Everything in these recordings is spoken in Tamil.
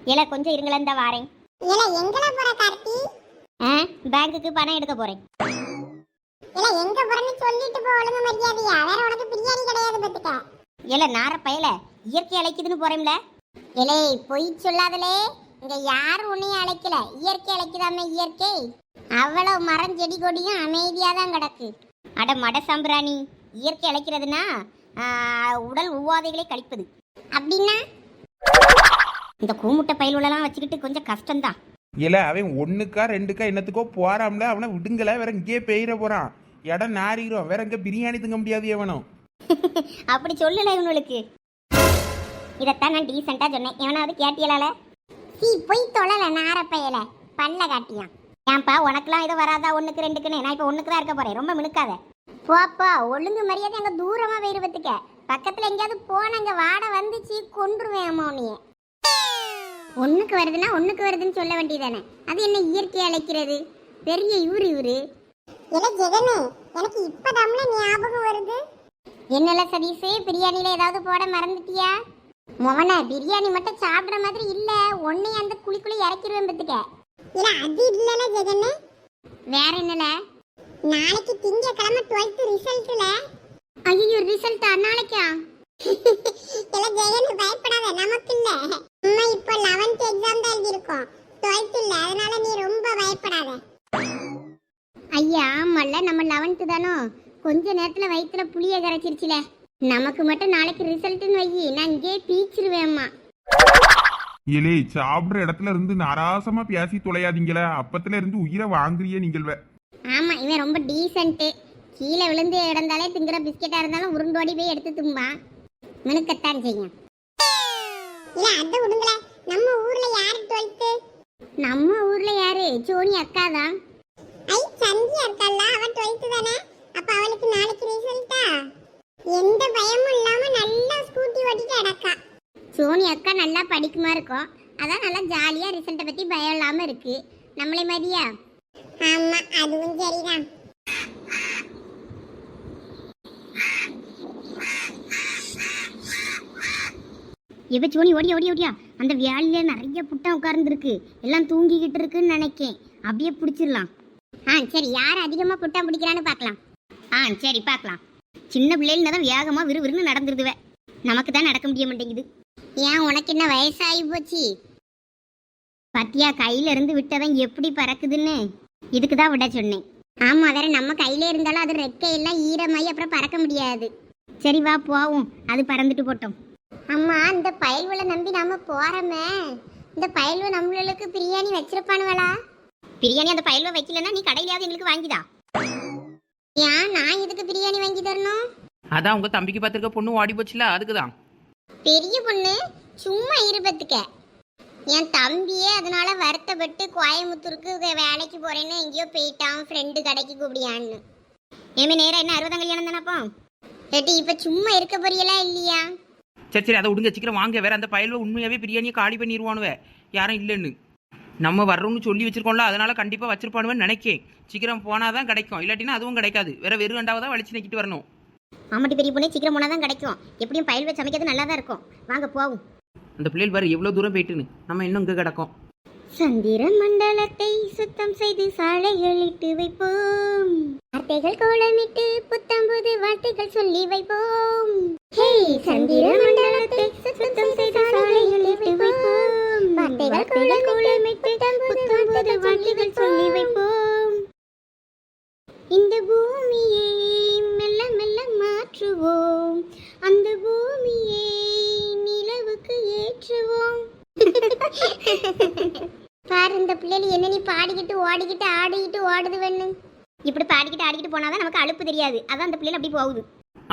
இல்ல கொஞ்சம் இருங்களேன், இந்த வாரேன். இல்ல எங்கல போற கார்த்தி? பேங்க்குக்கு பணம் எடுக்க போறேன். இல்ல எங்க போறன்னு சொல்லிட்டு போ, ஒழுங்கு மரியாதையா. வேற உனக்கு பிரியாணி கிடையாது பத்துக்க. இல்ல நார பயல இயற்கை அழைக்குதுன்னு போறேன்ல. இலே பொய் சொல்லாதலே. இங்க யாரும் உன்னையும் அழைக்கல, இயற்கை அழைக்குதாமே இயற்கை. அவ்வளவு மரம் செடி கொடியும் அமைதியா தான் கிடக்கு. அட மட சம்பிராணி, இயற்கை அழைக்கிறதுனா உடல் உவாதைகளை கழிப்பது. அப்படின்னா இந்த கூமுட்டை பயிலெல்லாம் வச்சுக்கிட்டு கொஞ்சம் கஷ்டம்தான். இல்ல அவன் ஒண்ணுக்கா ரெண்டுக்கா என்னத்துக்கோ போறாம்ல, அவனை விடுங்கல, வேற இங்கேயே பெயிர போறான். இடம் நாரிடும், வேற இங்க பிரியாணி திங்க முடியாது எவனும். அப்படி சொல்லல இவனுக்கு. இதத்தான் நான் டீசெண்டா சொன்னேன். எவனாவது கேட்டியலால? போய் தொழல நார பயல பல்ல காட்டியான். ஏன்பா உனக்குலாம் இதை வராதா ஒண்ணுக்கு ரெண்டுக்குன்னு? நான் இப்ப ஒண்ணுக்கு தான் இருக்க போறேன், ரொம்ப மினுக்காத. போப்பா, ஒழுங்கு மரியாதை அங்க தூரமா போயிருவதுக்க. பக்கத்துல எங்கேயாவது போன அங்க வாட வந்துச்சு கொன்றுவேன் அம்மானிய. ஒண்ணுக்கு வருதுன்னா ஒண்ணுக்கு வருதுன்னு சொல்ல வேண்டியதானே. அது என்ன இயற்கை அழைக்கிறது? பெரிய இவரு இல்ல ஜெகனே, எனக்கு இப்பதாம்ல ஞாபகம் வருது. என்னல சதீஷே, பிரியாணில ஏதாவது போட மறந்துட்டியா? மோன பிரியாணி மட்டும் சாப்பிடுற மாதிரி இல்ல, ஒன்னே அந்த குழிக்குள்ள இறக்கிடுவேன் பத்துக்க. இல்ல அது இல்லல ஜெகனே. வேற என்னல? நாளைக்கு திங்கக்கிழமை 12th ரிசல்ட்ல. ஐயோ ரிசல்ட் நாளைக்கா? இல்ல ஜெகனே பயப்படாத, நமக்கு இல்ல. அம்மா இப்ப 11th எக்ஸாம் தான் எழுதி இருக்கோம், 12th இல்ல. அதனால நீ ரொம்ப பயப்படாத. ஐயா ஆமால, நம்ம 11th தானோ. கொஞ்ச நேரத்துல வயித்துல புளிய கரைச்சிருச்சுல. நமக்கு மட்டும் நாளைக்கு ரிசல்ட்னு வை, நான் இங்கே பீச்சிருவேன் அம்மா. இலே சாப்பிடுற இடத்துல இருந்து நாராசமா பேசி தொலையாதீங்களா, அப்பத்துல இருந்து உயிரை வாங்குறிய நீங்கள்வ. ஆமா, இவன் ரொம்ப டீசென்ட். கீழே விழுந்து இடந்தாலே திங்குற பிஸ்கெட்டா இருந்தாலும் உருண்டோடி போய் எடுத்து தும்பான். மினுக்கத்தான் செய்யும். இல்ல அத விடுங்களே, நம்ம ஊர்ல யாரு 12th? நம்ம ஊர்ல யாரு? சோனி அக்கா தான். ஐ சந்தி அக்கால, அவ 12th தானே. அப்ப அவளுக்கு நாளைக்கு ரிசல்ட்டா? எந்த பயமும் இல்லாம நல்லா ஸ்கூட்டி ஓட்டிட்டு அடக்கா. சோனி அக்கா நல்லா படிக்குமா இருக்கும், அதான் நல்லா ஜாலியா ரிசல்ட்டை பத்தி பயம் இல்லாம இருக்கு. நம்மளே மாதிரியா? ஆமா அதுவும் சரிதான். இப்ப சோனி ஓடியா ஓடியா ஓடியா. அந்த வியாழில நிறைய புட்டம் உட்கார்ந்துருக்கு, எல்லாம் தூங்கிக்கிட்டு இருக்குன்னு நினைக்கேன். அப்படியே பிடிச்சிடலாம். சரி, யார் அதிகமா புட்டம் பிடிக்கிறான்னு பார்க்கலாம். சரி பார்க்கலாம். சின்ன பிள்ளைகள் தான் வேகமா விறுவிறுன்னு நடந்துருதுவே, நமக்கு தான் நடக்க முடிய மாட்டேங்குது. ஏன் உனக்கு என்ன வயசாகி போச்சு? பத்தியா கையில இருந்து விட்டவன் எப்படி பறக்குதுன்னு? இதுக்கு தான் விட சொன்னேன். ஆமா, வேற நம்ம கையில இருந்தாலும் அது ரெக்கையெல்லாம் ஈரமாயி அப்புறம் பறக்க முடியாது. சரி வா போவோம், அது பறந்துட்டு போட்டோம். அம்மா, இந்த பயல்வளை நம்பி நாம போறோமே, இந்த பயல்வ நம்மளுக்கு பிரியாணி வச்சிருப்பானுவளா? பிரியாணி அந்த பயல்வ வைக்கலன்னா நீ கடையிலாவது எங்களுக்கு வாங்கிதா. ஏன் நான் எதுக்கு பிரியாணி வாங்கி தரணும்? அதான் உங்க தம்பிக்கு பார்த்துருக்க பொண்ணு ஓடி போச்சுல, அதுக்குதான். பெரிய பொண்ணு சும்மா இருபத்துக்க. என் தம்பியே அதனால வருத்தப்பட்டு கோயம்புத்தூருக்கு வேலைக்கு போறேன்னு எங்கேயோ போயிட்டான், ஃப்ரெண்டு கடைக்கு கூப்பிடியான்னு. ஏமே நேரம் என்ன 60 கல்யாணம் தானப்போ? ஏட்டி இப்ப சும்மா இருக்க போறீங்களா இல்லையா? சரி சரி, அதை விடுங்க, சீக்கிரம் வாங்க. வேற அந்த பயல்வ உண்மையாவே பிரியாணியை காலி பண்ணிடுவானுவே, யாரும் இல்லைன்னு. நம்ம வர்றோம்னு சொல்லி வச்சிருக்கோம்ல, அதனால கண்டிப்பா வச்சிருப்பானுவேன்னு நினைக்கேன். சீக்கிரம் போனாதான் கிடைக்கும், இல்லாட்டினா அதுவும் கிடைக்காது. வேற வெறும் கண்டாவதான் வலிச்சு நிக்கிட்டு வரணும். ஆமாட்டி பெரிய பொண்ணு, சீக்கிரம் போனாதான் கிடைக்கும். எப்படியும் பயல்வ சமைக்கிறது நல்லா தான் இருக்கும். வாங்க போவோம். அந்த பிள்ளைகள் வேற எவ்வளவு தூரம் போயிட்டுன்னு, நம்ம இன்னும் இங்க கிடக்கும். சந்திர மண்டலத்தை சுத்தம் செய்து சாலைகளிட்டு வைப்போம், வார்த்தைகள் கோலமிட்டு புத்தம்புது வார்த்தைகள் சொல்லி வைப்போம். சந்திர மண்டலத்தை சுத்தம் செய்து சாலைகளிட்டு வைப்போம், வார்த்தைகள் கோலமிட்டு புத்தம்புது வார்த்தைகள் சொல்லி வைப்போம். இந்த பூமியை மெல்ல மெல்ல மாற்றுவோம், அந்த பூமியை நிலவுக்கு ஏற்றுவோம். பாரு, இந்த பிள்ளைகள் என்ன நீ பாடிக்கிட்டு ஓடிக்கிட்டு ஆடிக்கிட்டு ஓடுது வேணு. இப்படி பாடிக்கிட்டு ஆடிக்கிட்டு போனாதான் நமக்கு அலுப்பு தெரியாது. அதான் அந்த பிள்ளைகள் அப்படி போகுது.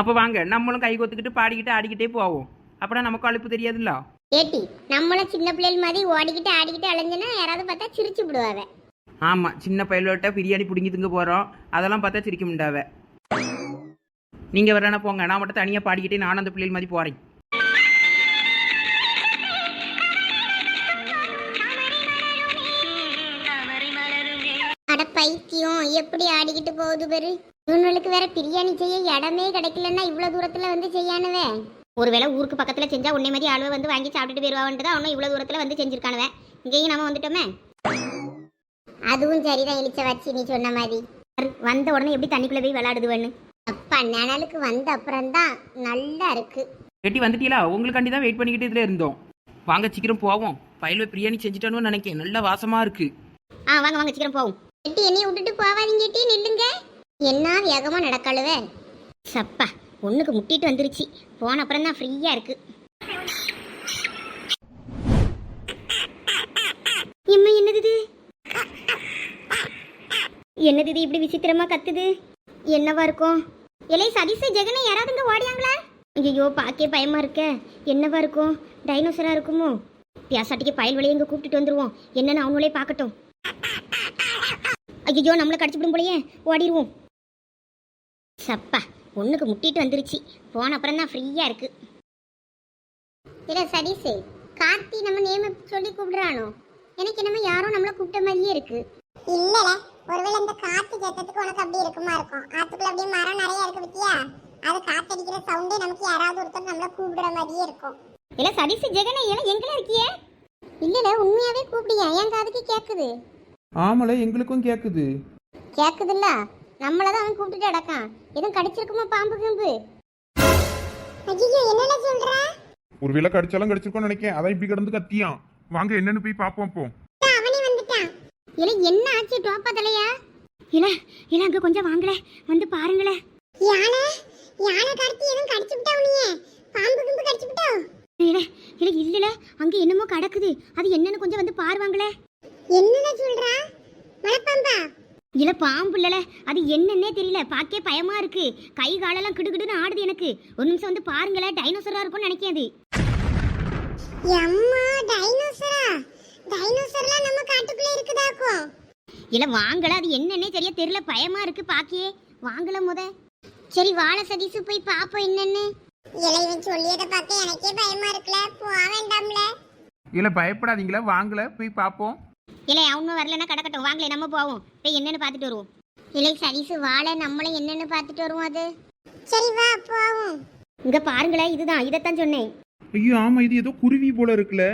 அப்ப வாங்க நம்மளும் கை கொத்துக்கிட்டு பாடிக்கிட்டு ஆடிக்கிட்டே போவோம், அப்பனா நமக்கு அழுப்பு தெரியாதுல்ல. ஏட்டி, நம்மள சின்ன பிள்ளைகள் மாதிரி ஓடிக்கிட்டு ஆடிக்கிட்டு அலைஞ்சனா யாராவது பார்த்தா சிரிச்சு விடுவாவ. ஆமா, சின்ன பயலோட்ட பிரியாணி பிடிங்கி திங்க போறோம், அதெல்லாம் பார்த்தா சிரிக்க முடியாவ. நீங்க வரனா போங்க, நான் மட்டும் தனியா பாடிக்கிட்டே நானும் அந்த பிள்ளைகள் மாதிரி போறேன். அட பைத்தியம், எப்படி ஆடிக்கிட்டு போகுது பாரு. இவனுக்கு வேற பிரியாணி செய்ய இடமே கிடைக்கலன்னா இவ்வளவு தூரத்துல வந்து செய்யானுவே. ஒருவேளை ஊருக்கு பக்கத்துல செஞ்சா உன்னை மாதிரி ஆளுவை வந்து வாங்கி சாப்பிட்டுட்டு போயிருவான்ட்டு அவனும் இவ்வளவு தூரத்துல வந்து செஞ்சிருக்கானுவேன். இங்கேயும் நம்ம வந்துட்டோமே. அதுவும் சரிதான் இழிச்ச வச்சு நீ சொன்ன மாதிரி. வந்த உடனே எப்படி தண்ணிக்குள்ள போய் விளையாடுதுவேன்னு. அப்பா நிழலுக்கு வந்த அப்புறம்தான் நல்லா இருக்கு. வெட்டி வந்துட்டீங்களா? உங்களுக்காண்டி தான் வெயிட் பண்ணிக்கிட்டு இதில் இருந்தோம். வாங்க சீக்கிரம் போவோம். பயில்வே பிரியாணி செஞ்சுட்டானு நினைக்கிறேன். நல்ல வாசமாக இருக்கு. வாங்க வாங்க சீக்கிரம் போவோம். எட்டி என்னைய விட்டுட்டு போவாதீங்க எட்டி, நில்லுங்க. என்ன வேகமா நடக்கழுவே. சப்பா ஒண்ணுக்கு முட்டிட்டு வந்துருச்சு. போன அப்புறம் தான் ஃப்ரீயா இருக்கு. எம்மா என்னது இது? என்னது இது இப்படி விசித்திரமா கத்துது? என்னவா இருக்கும்? இலை சதீஷ் ஜெகனை யாராவது ஓடியாங்களா? ஐயோ பாக்கே பயமா இருக்க. என்னவா இருக்கும்? டைனோசரா இருக்குமோ? பியாசாட்டிக்கு பயல் வழியை இங்க கூப்பிட்டுட்டு வந்துருவோம். என்னன்னு அவங்களே பார்க்கட்டும். ஐயோ நம்மளை கடிச்சுவிடும் போலயே, ஓடிடுவோம். சப்பா ஒண்ணுக்கு முட்டிட்டு வந்துருச்சு. போன அப்புறம் தான் ஃப்ரீயா இருக்கு. இல்ல சதீஷ், கார்த்தி நம்ம நேம சொல்லி கூப்பிடுறானோ? எனக்கு என்னமோ யாரும் நம்மள கூப்பிட்ட மாதிரியே இருக்கு. இல்லல, ஒருவேளை இந்த காத்து சத்தத்துக்கு உனக்கு அப்படி இருக்குமா இருக்கும். ஆத்துக்குள்ள அப்படியே மரம் நிறைய இருக்கு பத்தியா, அது காத்தடிக்கிற சவுண்டே நமக்கு யாராவது ஒருத்தர் நம்மள கூப்பிடுற மாதிரியே இருக்கும். இல்ல சதீஷ் ஜெகனை எல்லாம் எங்கல இருக்கியே? இல்லல உண்மையாவே கூப்பிடியா? என் காதுக்கு கேக்குது. ஆமல எங்களுக்கும் கேக்குது. கேக்குதுல்ல, நம்மளதான் அவன் கூப்பிட்டுட்டு அடக்கான். எதுவும் கடிச்சிருக்குமா பாம்பு கிம்பு? ஐயோ என்னல சொல்ற? ஒரு வேளை கடிச்சாலும் கடிச்சிருக்கோம்னு நினைக்கிறேன். அதான் இப்படி கிடந்து கத்தியான். வாங்க என்னன்னு போய் பாப்போம். போ. அவனே வந்துட்டான். இல்ல என்ன ஆச்சு டோப்பா தலையா? இல்ல இல்ல அங்க கொஞ்சம் வாங்கல, வந்து பாருங்களே. யானை யானை கார்த்தி எதுவும் கடிச்சு விட்டா? உனியே பாம்பு கிம்பு கடிச்சு விட்டா? இல்ல இல்ல இல்லல அங்க என்னமோ கிடக்குது. அது என்னன்னு கொஞ்சம் வந்து பாருவாங்களே. என்னல சொல்றா? மலைப்பாம்பா? இல்ல பாம்பு இல்லல, அது என்னன்னே தெரியல. பாக்கே பயமா இருக்கு. கை காலெல்லாம் கிடுகிடுன்னு ஆடுது எனக்கு. ஒரு நிமிஷம் வந்து பாருங்களேன். டைனோசரா இருக்கும்னு நினைக்கிறேன் அது. அம்மா டைனோசரா? டைனோசர்லாம் நம்ம காட்டுக்குள்ள இருக்குதாக்கோ? இல்ல வாங்கல, அது என்னன்னே சரியா தெரியல. பயமா இருக்கு பாக்கே. வாங்கல முத. சரி வாழ சதீஷ் போய் பாப்போம் என்னன்னு. இளைவன் சொல்லியத பார்க்க எனக்கே பயமா இருக்குல. போக வேண்டாம்ல. இல்ல பயப்படாதீங்களா, வாங்கல போய் பாப்போம். இல்ல அவனும் வரலன்னா கிடக்கட்டும். வாங்கல நம்ம போவோம். போய் என்னன்னு பாத்துட்டு வருவோம். இலை சதீஷ் வாழ நம்மளும் என்னன்னு பார்த்துட்டு வருவோம். அது சரி வா போவோம். இங்க பாருங்களேன், இதுதான். இதைத்தான் சொன்னேன். ஐயோ ஆமா, இது ஏதோ குருவி போல இருக்குல்ல.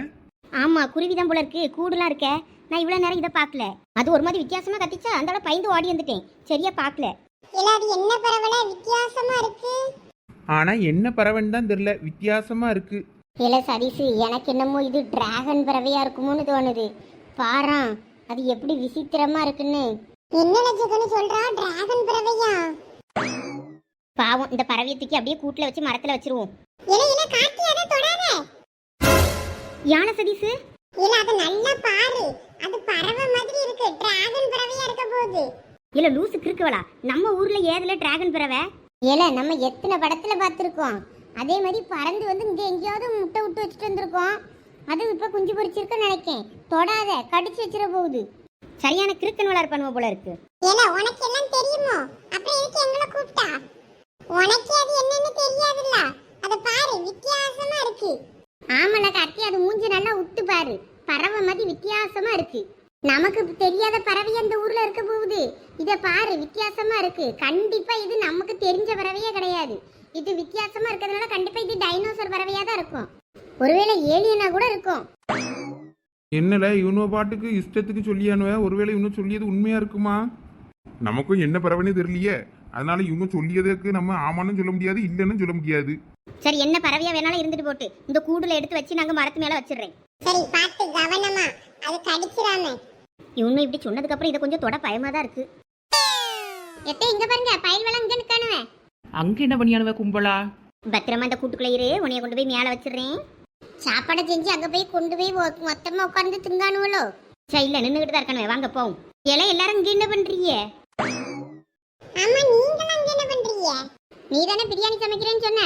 ஆமா குருவிதான் போல இருக்கு. கூடுலாம் இருக்க. நான் இவ்வளவு நேரம் இதை பார்க்கல. அது ஒரு மாதிரி வித்தியாசமா கத்திச்சா, அதோட பயந்து ஓடி வந்துட்டேன். சரியா பார்க்கல. இல்ல அது என்ன பரவல வித்தியாசமா இருக்கு. ஆனா என்ன பறவைன்னு தான் தெரியல, வித்தியாசமா இருக்கு. இல்ல சதீஷ், எனக்கு என்னமோ இது டிராகன் பறவையா இருக்குமோன்னு தோணுது. பாரா அது எப்படி விசித்திரமா இருக்குன்னு. என்ன லட்சக்கன்னு சொல்றா? டிராகன் பறவையா? பாவம், இந்த பறவையை தூக்கி அப்படியே கூட்டுல வச்சு மரத்துல வச்சிருவோம். இல்ல இல்ல கார்த்தி அத தொடாத. யானை சதீஷ்? இல்ல அது நல்லா பாரு, அது பறவை மாதிரி இருக்கு. டிராகன் பறவையா இருக்க போகுது. இல்ல லூசு கிறுக்குவளா, நம்ம ஊர்ல ஏதுல டிராகன் பறவை? ஏல நம்ம எத்தனை படத்துல பார்த்திருக்கோம். அதே மாதிரி பறந்து வந்து இங்க எங்கேயாவது முட்டை விட்டு வச்சுட்டு வந்திருக்கோம். அது இப்ப குஞ்சு பொரிச்சிருக்குன்னு நினைக்கேன். தொடாத, கடிச்சு வச்சிட போகுது. சரியான கிறுக்கன்வளா இருப்பானுவ போல இருக்கு. ஏல உனக்கு எல்லாம் தெரியுமோ? அப்புறம் எதுக்கு எங்களை கூப்பிட்டா? உனக்கு அது என்னன்னு தெரியாதுல்ல. அத பாரு, வித்தியாசமா இருக்கு. ஆமால கார்த்தி, அது மூஞ்சி நல்லா உத்து பாரு. பறவை மாதிரி வித்தியாசமா இருக்கு. நமக்கு தெரியாத பறவை அந்த ஊர்ல இருக்க போகுது. இத பாரு, வித்தியாசமா இருக்கு. கண்டிப்பா இது நமக்கு தெரிஞ்ச பறவையே கிடையாது. இது வித்தியாசமா இருக்கிறதுனால கண்டிப்பா இது டைனோசர் பறவையா தான் இருக்கும். ஒருவேளை ஏலியனா கூட இருக்கும். என்னல இவனோ பாட்டுக்கு இஷ்டத்துக்கு சொல்லியானுவ. ஒருவேளை இவனும் சொல்லியது உண்மையா இருக்குமா? நமக்கும் என்ன பறவைன்னு தெரியலையே. அதனால இவங்க சொல்லியதுக்கு நம்ம ஆமான்னு சொல்ல முடியாது, இல்லைன்னு சொல்ல முடியாது. சரி என்ன பறவையா வேணாலும் இருந்துட்டு போட்டு, இந்த கூடுல எடுத்து வச்சு நாங்க மரத்து மேல வச்சிடுறேன். சரி பார்த்து கவனமா, அது கடிச்சிராம. இவனும் இப்படி சொன்னதுக்கு அப்புறம் இதை கொஞ்சம் தொட பயமா தான் இருக்கு. எத்தே இங்க பாருங்க, பயிர் வளம் இங்க நிக்கானுவே. அங்க என்ன பண்ணியானுவ கும்பலா? பத்திரமா இந்த கூட்டுக்குள்ள இரு, உன்னைய கொண்டு போய் மேல வச்சிடுறேன். சாப்பாடை செஞ்சு அங்க போய் கொண்டு போய் மொத்தமா உட்கார்ந்து திங்கானுவலோ? சரி இல்ல நின்னுகிட்டு தான் இருக்கானுவே. வாங்க போவோம். எல்லாம் எல்லாரும் இங்க என்ன பண்றீங்க? ஆமா நீங்க அங்க என்ன பண்றீங்க? நீ தானே பிரியாணி சமைக்கிறேன்னு சொன்ன,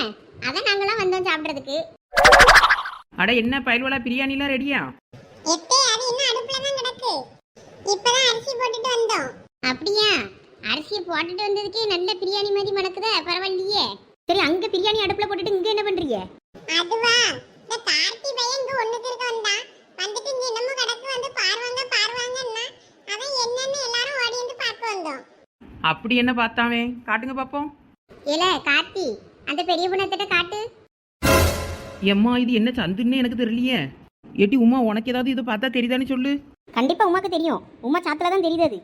அதான் நாங்களாம் வந்தோம் சாப்பிடுறதுக்கு. அட என்ன பயல்வலா, பிரியாணிலாம் ரெடியா? எத்தே அது என்ன அடுப்புல தான் கிடக்கு. இப்பதான் அரிசி போட்டுட்டு வந்தோம். அப்படியா? அரிசியை போட்டுட்டு வந்ததுக்கே நல்ல பிரியாணி மாதிரி மணக்குதே, பரவாயில்லையே. சரி அங்க பிரியாணி அடுப்புல போட்டுட்டு இங்க என்ன பண்றீங்க? அதுவா, இந்த கார்த்தி பையன் இங்க ஒண்ணுக்கு இருக்க வந்தான். வந்துட்டு இங்க என்னமோ கிடக்கு, வந்து பாருவாங்கன்னா அதான் என்னன்னு எல்லாரும் ஓடி வந்து பார்க்க வந்தோம். அப்படி என்ன பார்த்தாவே? காட்டுங்க பாப்போம். ஏல கார்த்தி, அந்த பெரிய புண்ணத்திட்ட காட்டு. எம்மா இது என்ன சந்துன்னு எனக்கு தெரியலையே. ஏட்டி உமா உனக்கு ஏதாவது இதை பார்த்தா தெரியுதான்னு சொல்லு. கண்டிப்பா உமாக்கு தெரியும். உமா சாத்துல தான் தெரியுது அது.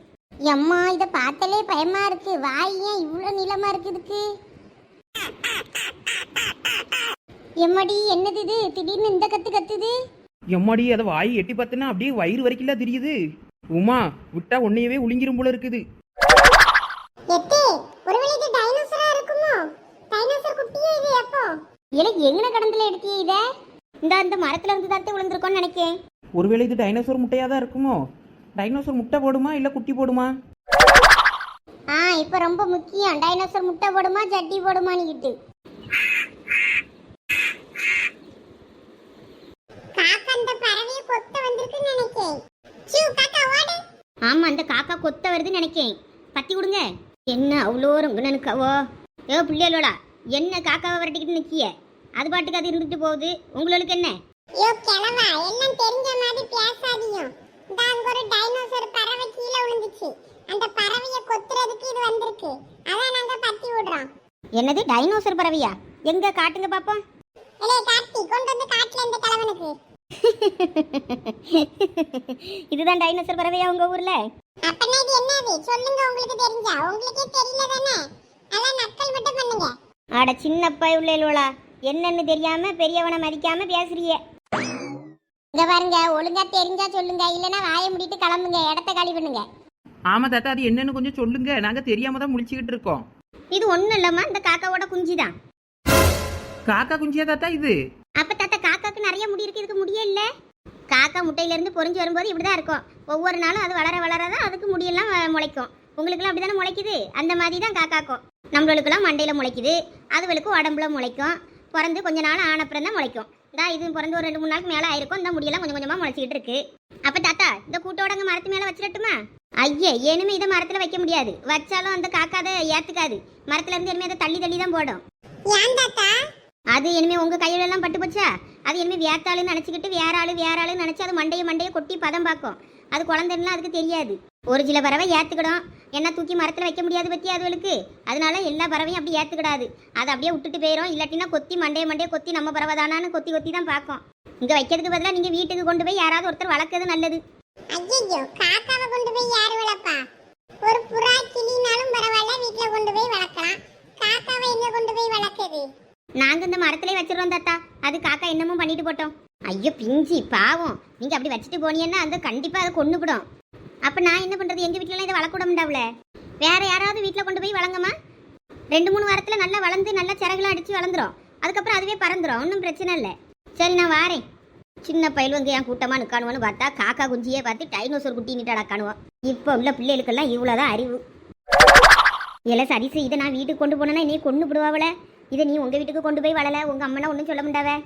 எம்மா இத பார்த்தாலே பயமா இருக்கு. வாய் ஏன் இவ்வளவு நீளமா இருக்கு இதுக்கு? எம்மாடி என்னது இது? திடீர்னு இந்த கத்து கத்துது. எம்மாடி அதை வாய் எட்டி பார்த்தனா அப்படியே வயிறு வரைக்கும் தெரியுது. உமா விட்டா உன்னையவே உளிங்கிரும் போல இருக்குது. எத்தே ஒருவேளை இது டைனோசரா இருக்குமோ? டைனோசர் குட்டியே இது எப்போ? எனக்கு எங்கன கடந்துல எடுத்தியே இத? இந்த மரத்துல இருந்து தான் விழுந்திருக்கோன்னு நினைக்கேன். ஒருவேளை இது டைனோசர் முட்டையா தான் இருக்குமோ? டைனோசர் முட்டை போடுமா இல்ல குட்டி போடுமா? இப்ப ரொம்ப முக்கியம். டைனோசர் முட்டை போடுமா சட்டி போடுமான்னு காக்கா அந்த பறவையை கொத்த வந்திருக்குன்னு நினைக்கிறேன். சூ காக்கா ஓடு. ஆமா அந்த காக்கா கொத்த வருதுன்னு நினைக்கேன். பத்தி கொடுங்க. என்ன அவ்வளோ நினைக்கவோ? ஏ பிள்ளைகளோடா என்ன காக்காவை விரட்டிக்கிட்டு நிக்கிய? அது பாட்டுக்கு அது இருந்துட்டு போகுது. உங்களுக்கு என்ன? யோ கிழவா எல்லாம் தெரிஞ்ச மாதிரி பேசாதீங்க. அங்க ஒரு டைனோசர் பறவை கீழே விழுந்துச்சு. அந்த பறவையை கொத்துறதுக்கு இது வந்திருக்கு. அதான் நாங்க பத்தி விடுறோம். என்னது டைனோசர் பறவையா? எங்க காட்டுங்க பாப்போம். ஏலே காட்டி கொண்டு வந்து காட்டுல இந்த கிழவனுக்கு. இதுதான் டைனோசர் பறவையா உங்க ஊர்ல? அப்பனா இது என்னது சொல்லுங்க, உங்களுக்கு தெரிஞ்சா. உங்களுக்கே தெரியல தானே, அதான் நக்கல் மட்டும் பண்ணுங்க. ஆட சின்ன பயவுள்ளா என்னன்னு தெரியாம பெரியவனை மதிக்காம பேசுறியே. இங்க பாருங்க, ஒழுங்கா தெரிஞ்சா சொல்லுங்க, இல்லனா வாயை மூடிட்டு கிளம்புங்க, இடத்த காலி பண்ணுங்க. ஆமா தாத்தா அது என்னன்னு கொஞ்சம் சொல்லுங்க. நாங்க தெரியாம தான் முழிச்சுக்கிட்டு இருக்கோம். இது ஒண்ணும் இல்லம்மா, இந்த காக்காவோட குஞ்சு தான். காக்கா குஞ்சியா தாத்தா இது? அப்ப தாத்தா காக்காக்கு நிறைய முடி இருக்கு, இதுக்கு முடியே இல்ல. காக்கா முட்டையில இருந்து பொறிஞ்சு வரும்போது இப்படிதான் இருக்கும். ஒவ்வொரு நாளும் அது வளர வளரதான் அதுக்கு முடியெல்லாம் முளைக்கும். உங்களுக்குலாம் அப்படிதானே முளைக்குது? அந்த மாதிரி தான் காக்காக்கும். நம்மளுக்கெல்லாம் மண்டையில முளைக்குது, அதுகளுக்கு உடம்புல முளைக்கும். பிறந்து கொஞ்ச நாள் ஆனப்புறம் தான் முளைக்கும். இது பிறந்து ஒரு 2-3 நாளுக்கு மேலே ஆயிருக்கும். இந்த முடியெல்லாம் கொஞ்சம் கொஞ்சமாக முளைச்சிக்கிட்டு இருக்கு. அப்போ தாத்தா இந்த கூட்டோட அங்கே மரத்து மேலே வச்சிடட்டுமா? ஐயே ஏனுமே இதை மரத்தில் வைக்க முடியாது. வச்சாலும் அந்த காக்கா அதை ஏற்றுக்காது. மரத்துல இருந்து இனிமே அதை தள்ளி தள்ளி தான் போடும். ஏன் தாத்தா? அது இனிமே உங்கள் கையில எல்லாம் பட்டு போச்சா? அது இனிமே வேத்தாளுன்னு நினச்சிக்கிட்டு வேற ஆளுன்னு நினச்சி அது மண்டையை கொட்டி பதம் பார்க்கும். அது குழந்தைன்னா அதுக்கு தெரியாது. ஒரு சில பறவை ஏற்றுக்கிடும். என்ன தூக்கி மரத்தில் வைக்க முடியாது பற்றி அதுகளுக்கு. அதனால எல்லா பறவையும் அப்படி ஏற்றுக்கிடாது. அதை அப்படியே விட்டுட்டு போயிடும். இல்லாட்டினா கொத்தி மண்டையை கொத்தி நம்ம பறவை தானான்னு கொத்தி தான் பார்க்கும். இங்கே வைக்கிறதுக்கு பதிலாக நீங்கள் வீட்டுக்கு கொண்டு போய் யாராவது ஒருத்தர் வளர்க்கறது நல்லது. ஐயோ காக்காவை கொண்டு போய் யார் வளர்ப்பா? ஒரு புறா கிளினாலும் பரவாயில்ல, வீட்டுல கொண்டு போய் வளர்க்கலாம். காக்காவை எங்க கொண்டு போய் வளர்க்குது? நாங்கள் இந்த மரத்திலே வச்சிடறோம் தாத்தா. அது காக்கா என்னமோ பண்ணிட்டு போட்டோம். ஐயோ பிஞ்சி பாவம், நீங்கள் அப்படி வச்சுட்டு போனீங்கன்னா அந்த கண்டிப்பாக அதை கொண்டுக்கிடும். அப்போ நான் என்ன பண்ணுறது? எங்கள் வீட்டிலலாம் இதை வளர்க்க விடாமல வேற யாராவது வீட்டில் கொண்டு போய் வளங்கம்மா. 2-3 வாரத்தில் நல்லா வளர்ந்து நல்லா சிறகுலாம் அடித்து வளர்ந்துடும். அதுக்கப்புறம் அதுவே பறந்துடும். ஒன்றும் பிரச்சனை இல்லை. சரி நான் வாரேன். சின்ன பயில்வங்க என் கூட்டமாக நிற்கானுவோன்னு பார்த்தா காக்கா குஞ்சியே பார்த்து டைனோசர் குட்டி நிட்டாடாக்கானுவோம். இப்போ உள்ள பிள்ளைகளுக்கெல்லாம் இவ்வளோதான் அறிவு. இல்லை சரிசு, இதை நான் வீட்டுக்கு கொண்டு போனேன்னா என்னைய கொண்டு விடுவாவல. இதை நீ உங்கள் வீட்டுக்கு கொண்டு போய் வளல, உங்கள் அம்மனா ஒன்றும் சொல்ல முடியாவே.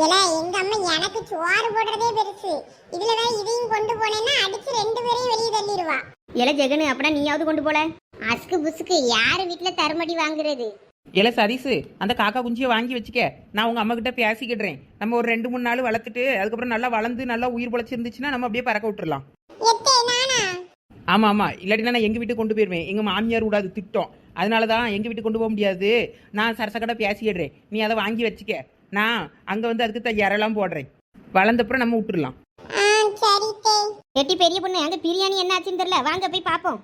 இல்ல எங்க அம்மா எனக்கு சோறு போடுறதே பெருசு. இதுல வேற இதையும் கொண்டு போனேன்னா அடிச்சு 2 பேரையும் வெளியே தள்ளிடுவா. இலை ஜெகனு அப்படின்னா நீயாவது கொண்டு போல. அஸ்கு புஸ்கு யாரு வீட்டுல தருமடி வாங்குறது? இல்லை சரிசு அந்த காக்கா குஞ்சியை வாங்கி வச்சுக்க. நான் உங்கள் அம்மா கிட்ட பேசிக்கிடுறேன். நம்ம ஒரு 2-3 நாள் வளர்த்துட்டு அதுக்கப்புறம் நல்லா வளர்ந்து நல்லா உயிர் பொழைச்சிருந்துச்சுன்னா நம்ம அப்படியே பறக்க விட்டுறலாம். எத்தே நானா? ஆமாம் இல்லாட்டினா நான் எங்கள் வீட்டுக்கு கொண்டு போயிடுவேன். எங்கள் மாமியார் விடாது திட்டம். அதனால தான் எங்கள் வீட்டுக்கு கொண்டு போக முடியாது. நான் சரசக்கடை பேசிடுறேன். நீ அதை வாங்கி வச்சுக்க. நான் அங்கே வந்து அதுக்கு இறலாம் போடுறேன். வளர்ந்தப்புறம் நம்ம விட்டுடலாம். சரி தே. எட்டி பெரிய பொண்ணு, அங்கே பிரியாணி என்ன ஆச்சுன்னு தெரியல, வாங்க போய் பார்ப்போம்.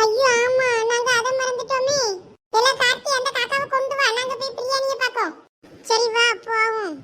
ஐயோ ஆமா, நாங்க அதை மறந்துட்டோமே. எல்லாம் கார்த்தி அந்த காக்காவை கொண்டு வா, நாங்க போய் பிரியாணியை பார்ப்போம். சரி வா போவோம்.